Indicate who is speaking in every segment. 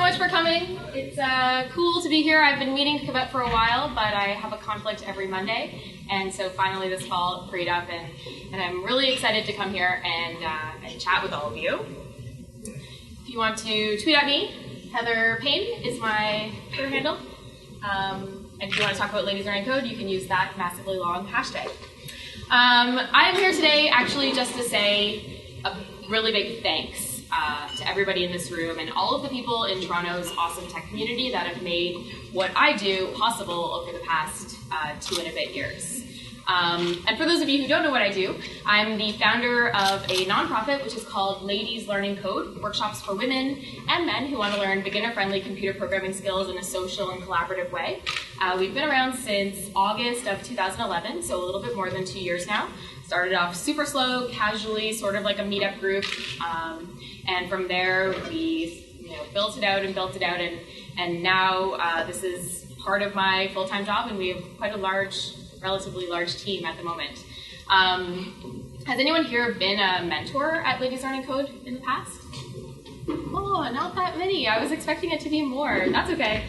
Speaker 1: much for coming. It's cool to be here. I've been meaning to come out for a while, but I have a conflict every Monday, and so finally this fall it freed up, and I'm really excited to come here and chat with all of you. If you want to tweet at me, Heather Payne is my Twitter handle. And if you want to talk about Ladies Learning Code, you can use that massively long hashtag. I'm here today actually just to say a really big thanks to everybody in this room and all of the people in Toronto's awesome tech community that have made what I do possible over the past 2 and a bit years. And for those of you who don't know what I do, I'm the founder of a nonprofit which is called Ladies Learning Code, workshops for women and men who want to learn beginner-friendly computer programming skills in a social and collaborative way. We've been around since August of 2011, so a little bit more than 2 years now. Started off super slow, casually, sort of like a meetup group, and from there we built it out, and now this is part of my full-time job, and we have quite a relatively large team at the moment. Has anyone here been a mentor at Ladies Learning Code in the past? Oh, not that many. I was expecting it to be more. That's okay.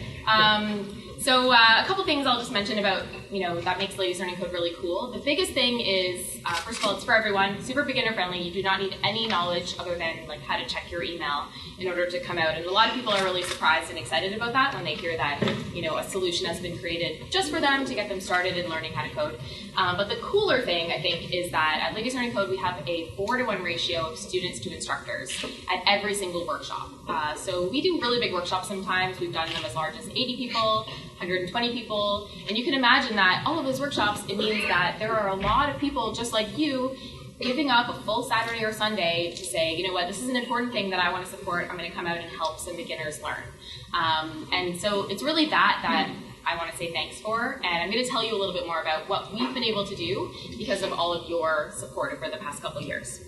Speaker 1: So a couple things I'll just mention about, that makes Ladies Learning Code really cool. The biggest thing is, first of all, it's for everyone, super beginner friendly. You do not need any knowledge other than like how to check your email in order to come out. And a lot of people are really surprised and excited about that when they hear that, a solution has been created just for them to get them started in learning how to code. But the cooler thing, I think, is that at Ladies Learning Code, we have a 4-to-1 ratio of students to instructors at every single workshop. So we do really big workshops sometimes. We've done them as large as 80 people, 120 people, and you can imagine that all of those workshops, it means that there are a lot of people just like you giving up a full Saturday or Sunday to say, you know what, this is an important thing that I want to support. I'm going to come out and help some beginners learn. And so it's really that I want to say thanks for, and I'm going to tell you a little bit more about what we've been able to do because of all of your support over the past couple of years.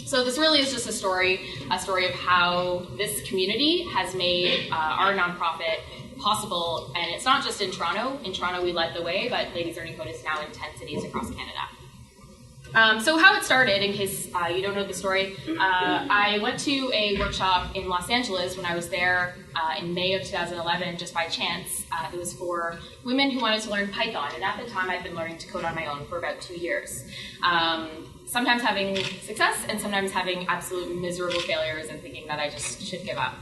Speaker 1: So this really is just a story of how this community has made our nonprofit possible, and it's not just in Toronto. In Toronto, we led the way, but Ladies Learning Code is now in 10 cities across Canada. So how it started, in case you don't know the story, I went to a workshop in Los Angeles when I was there in May of 2011, just by chance. It was for women who wanted to learn Python, and at the time I'd been learning to code on my own for about 2 years. Sometimes having success and sometimes having absolute miserable failures and thinking that I just should give up.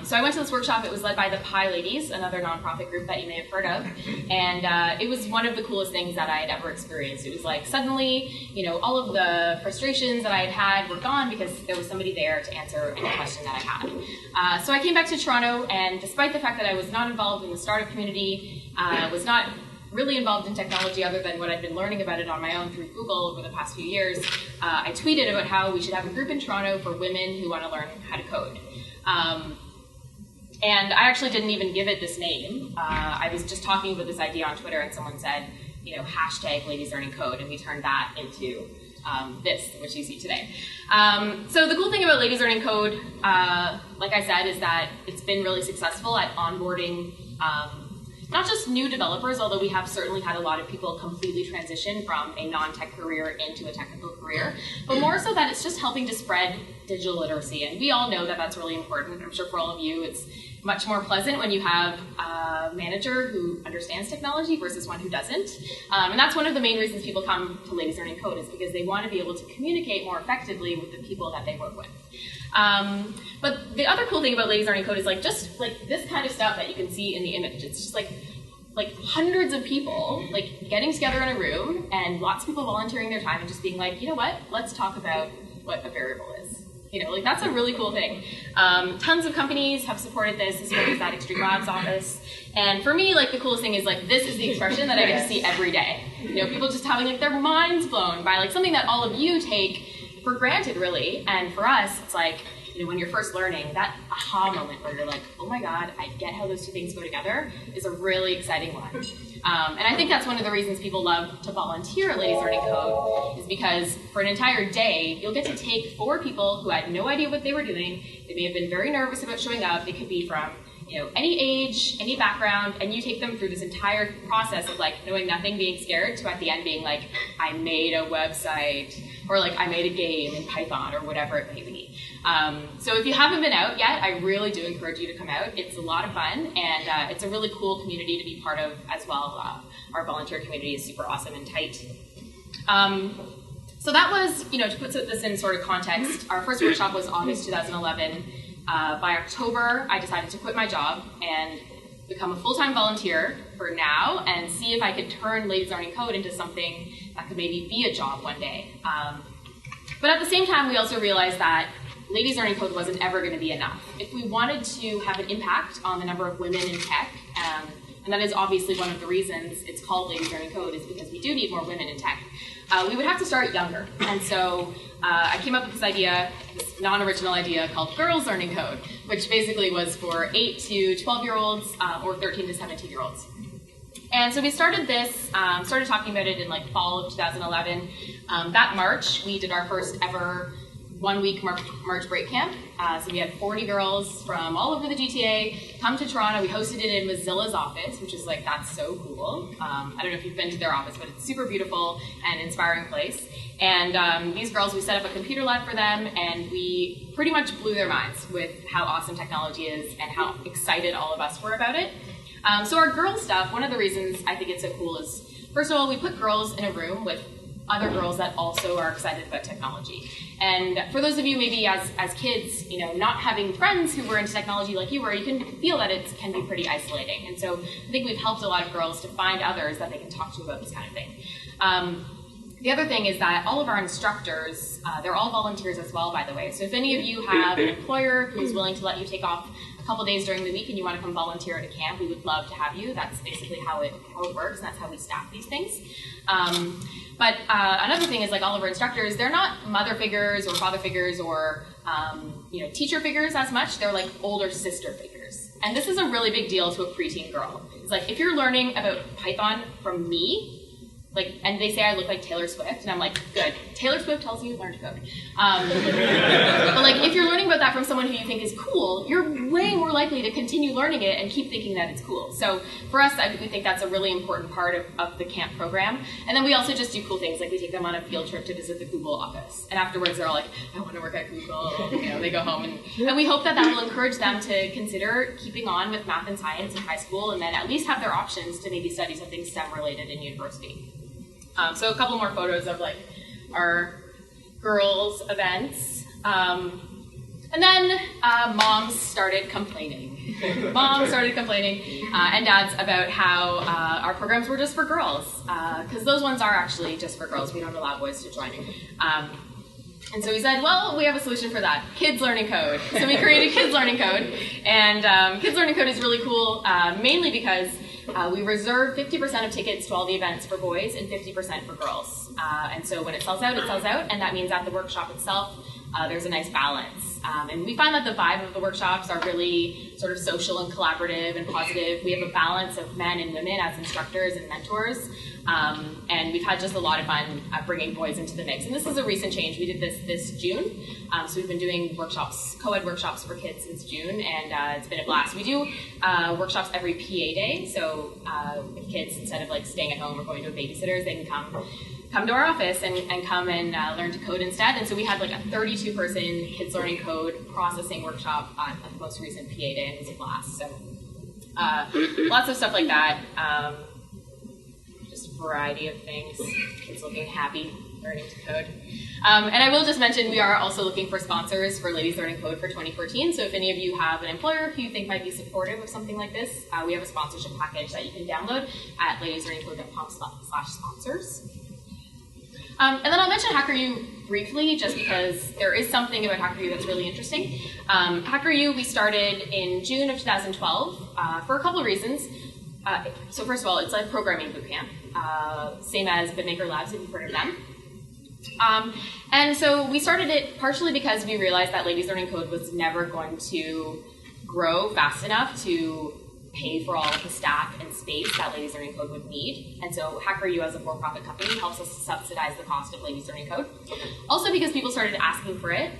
Speaker 1: So I went to this workshop. It was led by the Pi Ladies, another nonprofit group that you may have heard of, and it was one of the coolest things that I had ever experienced. It was like suddenly, all of the frustrations that I had were gone because there was somebody there to answer any question that I had. So I came back to Toronto, and despite the fact that I was not involved in the startup community, was not really involved in technology other than what I'd been learning about it on my own through Google over the past few years, I tweeted about how we should have a group in Toronto for women who want to learn how to code. And I actually didn't even give it this name. I was just talking about this idea on Twitter, and someone said, hashtag Ladies Learning Code, and we turned that into this, which you see today. So the cool thing about Ladies Learning Code, like I said, is that it's been really successful at onboarding not just new developers, although we have certainly had a lot of people completely transition from a non-tech career into a technical career, but more so that it's just helping to spread digital literacy. And we all know that that's really important. I'm sure for all of you, it's much more pleasant when you have a manager who understands technology versus one who doesn't. And that's one of the main reasons people come to Ladies Learning Code, is because they want to be able to communicate more effectively with the people that they work with. But the other cool thing about Ladies Learning Code is just this kind of stuff that you can see in the image. It's just like hundreds of people getting together in a room, and lots of people volunteering their time and just being like, you know what, let's talk about what a variable is. That's a really cool thing. Tons of companies have supported this, as well as that Extreme Labs office. And for me, the coolest thing is this is the expression that I get to see every day. People just having their minds blown by something that all of you take for granted, really. And for us, it's when you're first learning, that aha moment where you're like, oh my God, I get how those two things go together, is a really exciting one. And I think that's one of the reasons people love to volunteer at Ladies Learning Code, is because for an entire day, you'll get to take 4 people who had no idea what they were doing. They may have been very nervous about showing up. They could be from any age, any background, and you take them through this entire process of like knowing nothing, being scared, to at the end being like, I made a website, or like I made a game in Python, or whatever it may be. So if you haven't been out yet, I really do encourage you to come out. It's a lot of fun, and it's a really cool community to be part of as well. Our volunteer community is super awesome and tight. So that was, to put this in sort of context, our first workshop was August 2011. By October, I decided to quit my job and become a full-time volunteer for now and see if I could turn Ladies Learning Code into something that could maybe be a job one day. But at the same time, we also realized that Ladies Learning Code wasn't ever going to be enough. If we wanted to have an impact on the number of women in tech, and that is obviously one of the reasons it's called Ladies Learning Code, is because we do need more women in tech, we would have to start younger. And so I came up with this idea, this non-original idea called Girls Learning Code, which basically was for 8 to 12-year-olds or 13 to 17-year-olds. And so we started this, started talking about it in like fall of 2011. That March, we did our first ever one-week March break camp. So we had 40 girls from all over the GTA come to Toronto. We hosted it in Mozilla's office, which is like, that's so cool. I don't know if you've been to their office, but it's super beautiful and inspiring place. And these girls, we set up a computer lab for them, and we pretty much blew their minds with how awesome technology is and how excited all of us were about it. So our girl stuff, one of the reasons I think it's so cool is, first of all, we put girls in a room with other girls that also are excited about technology. And for those of you maybe as kids, not having friends who were into technology like you were, you can feel that it can be pretty isolating. And so I think we've helped a lot of girls to find others that they can talk to about this kind of thing. The other thing is that all of our instructors, they're all volunteers as well, by the way. So if any of you have an employer who's willing to let you take off a couple days during the week and you want to come volunteer at a camp, we would love to have you. That's basically how it works, and that's how we staff these things. But another thing is, like, all of our instructors, they're not mother figures or father figures or teacher figures as much. They're like older sister figures. And this is a really big deal to a preteen girl. It's like, if you're learning about Python from me, and they say I look like Taylor Swift, and I'm like, good. Taylor Swift tells you learn to code. But if you're learning about that from someone who you think is cool, you're way more likely to continue learning it and keep thinking that it's cool. So for us, we think that's a really important part of the camp program. And then we also just do cool things, like we take them on a field trip to visit the Google office. And afterwards, they're all like, I want to work at Google. They go home. And we hope that will encourage them to consider keeping on with math and science in high school, and then at least have their options to maybe study something STEM-related in university. So a couple more photos of our girls' events. And then moms started complaining. And dads about how our programs were just for girls. Because those ones are actually just for girls. We don't allow boys to join. And so we said, well, we have a solution for that. Kids Learning Code. So we created Kids Learning Code. And Kids Learning Code is really cool, mainly because we reserve 50% of tickets to all the events for boys and 50% for girls. And so when it sells out, and that means at the workshop itself, there's a nice balance. And we find that the vibe of the workshops are really sort of social and collaborative and positive. We have a balance of men and women as instructors and mentors. And we've had just a lot of fun bringing boys into the mix. And this is a recent change. We did this June. So we've been doing workshops, co-ed workshops for kids since June, and it's been a blast. We do workshops every PA day. So if kids, instead of staying at home or going to a babysitter's, they can come to our office and come and learn to code instead. And so we had a 32-person Kids Learning Code processing workshop on the most recent PA day, and it was a blast. So lots of stuff like that. Just a variety of things. Kids looking happy, learning to code. And I will just mention we are also looking for sponsors for Ladies Learning Code for 2014. So if any of you have an employer who you think might be supportive of something like this, we have a sponsorship package that you can download at ladieslearningcode.com/sponsors. And then I'll mention HackerU briefly, just because there is something about HackerU that's really interesting. HackerU we started in June of 2012 for a couple of reasons. So first of all, it's a programming bootcamp, same as BitMaker Labs, if you've heard of them. And so we started it partially because we realized that Ladies Learning Code was never going to grow fast enough to pay for all of the staff and space that Ladies Learning Code would need. And so HackerU as a for-profit company helps us subsidize the cost of Ladies Learning Code. Also because people started asking for it,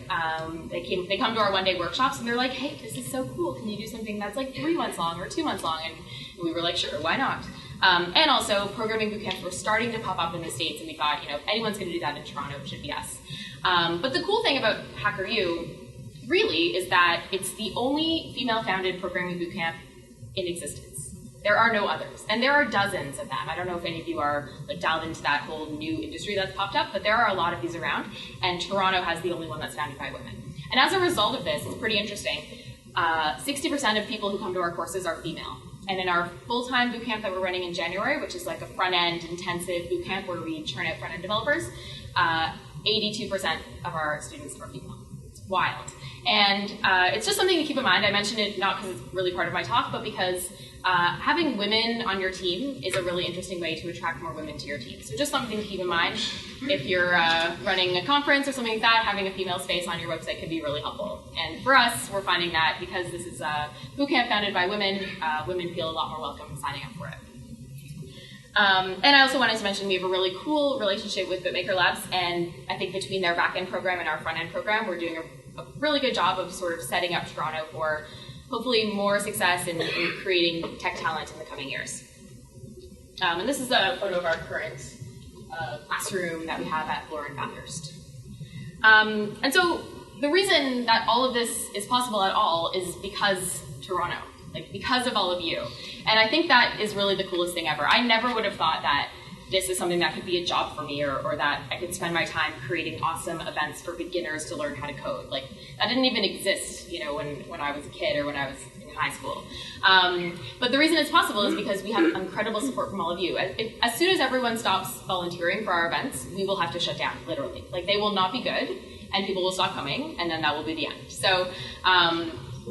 Speaker 1: they come to our one-day workshops and they're like, hey, this is so cool. Can you do something that's like 3 months long or 2 months long? And we were like, sure, why not? And also, programming bootcamps were starting to pop up in the States, and we thought, if anyone's going to do that in Toronto, it should be us. But the cool thing about HackerU really is that it's the only female-founded programming bootcamp in existence. There are no others, and there are dozens of them. I don't know if any of you are dialed into that whole new industry that's popped up, but there are a lot of these around, and Toronto has the only one that's founded by women. And as a result of this, it's pretty interesting. 60% of people who come to our courses are female. And in our full-time bootcamp that we're running in January, which is like a front-end intensive bootcamp where we churn out front-end developers, 82% of our students are female. It's wild. And it's just something to keep in mind. I mentioned it not because it's really part of my talk, but because having women on your team is a really interesting way to attract more women to your team. So just something to keep in mind. If you're running a conference or something like that, having a female space on your website can be really helpful. And for us, we're finding that because this is a bootcamp founded by women, women feel a lot more welcome signing up for it. And I also wanted to mention we have a really cool relationship with Bootmaker Labs, and I think between their back-end program and our front-end program, we're doing a really good job of sort of setting up Toronto for hopefully more success in creating tech talent in the coming years. And this is a photo of our current classroom that we have at Bloor and Bathurst. And so the reason that all of this is possible at all is because Toronto, because of all of you. And I think that is really the coolest thing ever. I never would have thought that this is something that could be a job for me, or that I could spend my time creating awesome events for beginners to learn how to code. That didn't even exist, when I was a kid or when I was in high school. But the reason it's possible is because we have incredible support from all of you. As soon as everyone stops volunteering for our events, we will have to shut down, literally. They will not be good, and people will stop coming, and then that will be the end. So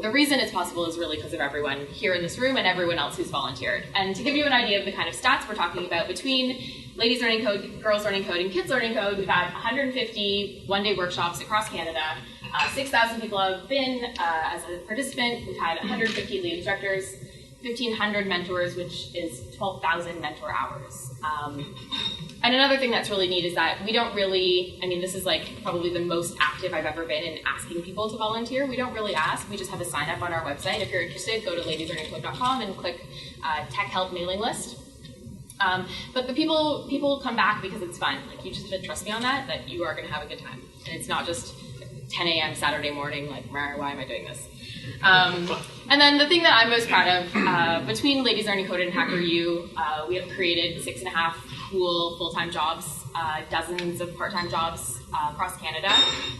Speaker 1: the reason it's possible is really because of everyone here in this room and everyone else who's volunteered. And to give you an idea of the kind of stats we're talking about, between Ladies Learning Code, Girls Learning Code, and Kids Learning Code, we've had 150 one-day workshops across Canada. 6,000 people have been as a participant. We've had 150 lead instructors, 1,500 mentors, which is 12,000 mentor hours. And another thing that's really neat is that we don't really, this is probably the most active I've ever been in asking people to volunteer. We don't really ask. We just have a sign up on our website. If you're interested, go to ladieslearningcode.com and click Tech Help Mailing List. But the people come back because it's fun. You just have to trust me on that you are going to have a good time. And it's not just 10 a.m. Saturday morning, why am I doing this? And then the thing that I'm most proud of, between Ladies Learning Code and HackerU, we have created 6.5 cool full-time jobs, dozens of part-time jobs across Canada,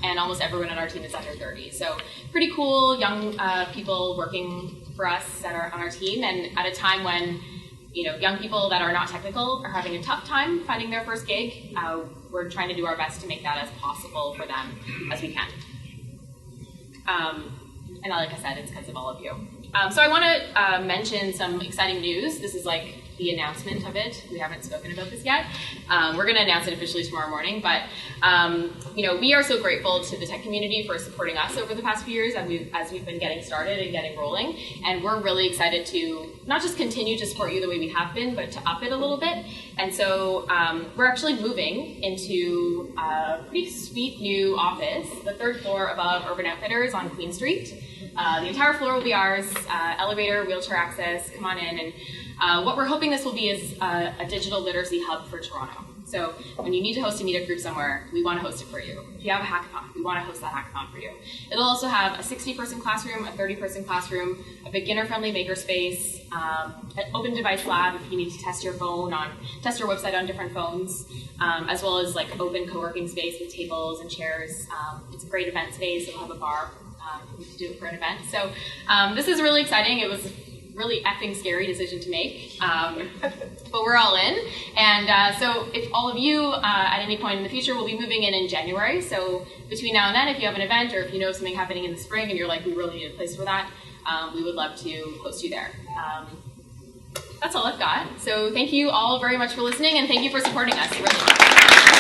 Speaker 1: and almost everyone on our team is under 30. So pretty cool young people working for us on our team, and at a time when young people that are not technical are having a tough time finding their first gig, we're trying to do our best to make that as possible for them as we can. And like I said, it's because of all of you. So I want to mention some exciting news. This is the announcement of it. We haven't spoken about this yet. We're going to announce it officially tomorrow morning, but we are so grateful to the tech community for supporting us over the past few years as we've been getting started and getting rolling, and we're really excited to not just continue to support you the way we have been, but to up it a little bit. And so we're actually moving into a pretty sweet new office, the 3rd floor above Urban Outfitters on Queen Street. The entire floor will be ours, elevator, wheelchair access, come on in. And what we're hoping this will be is a digital literacy hub for Toronto. So when you need to host a meetup group somewhere, we want to host it for you. If you have a hackathon, we want to host that hackathon for you. It'll also have a 60-person classroom, a 30-person classroom, a beginner-friendly makerspace, an open device lab if you need to test your website on different phones, as well as open co-working space with tables and chairs. It's a great event space. It'll have a bar. To do it for an event. So this is really exciting. It was a really effing scary decision to make, but we're all in. And so if all of you at any point in the future will be moving in January, so between now and then, if you have an event or if you know something happening in the spring and you're we really need a place for that, we would love to host you there. That's all I've got. So thank you all very much for listening, and thank you for supporting us. Really.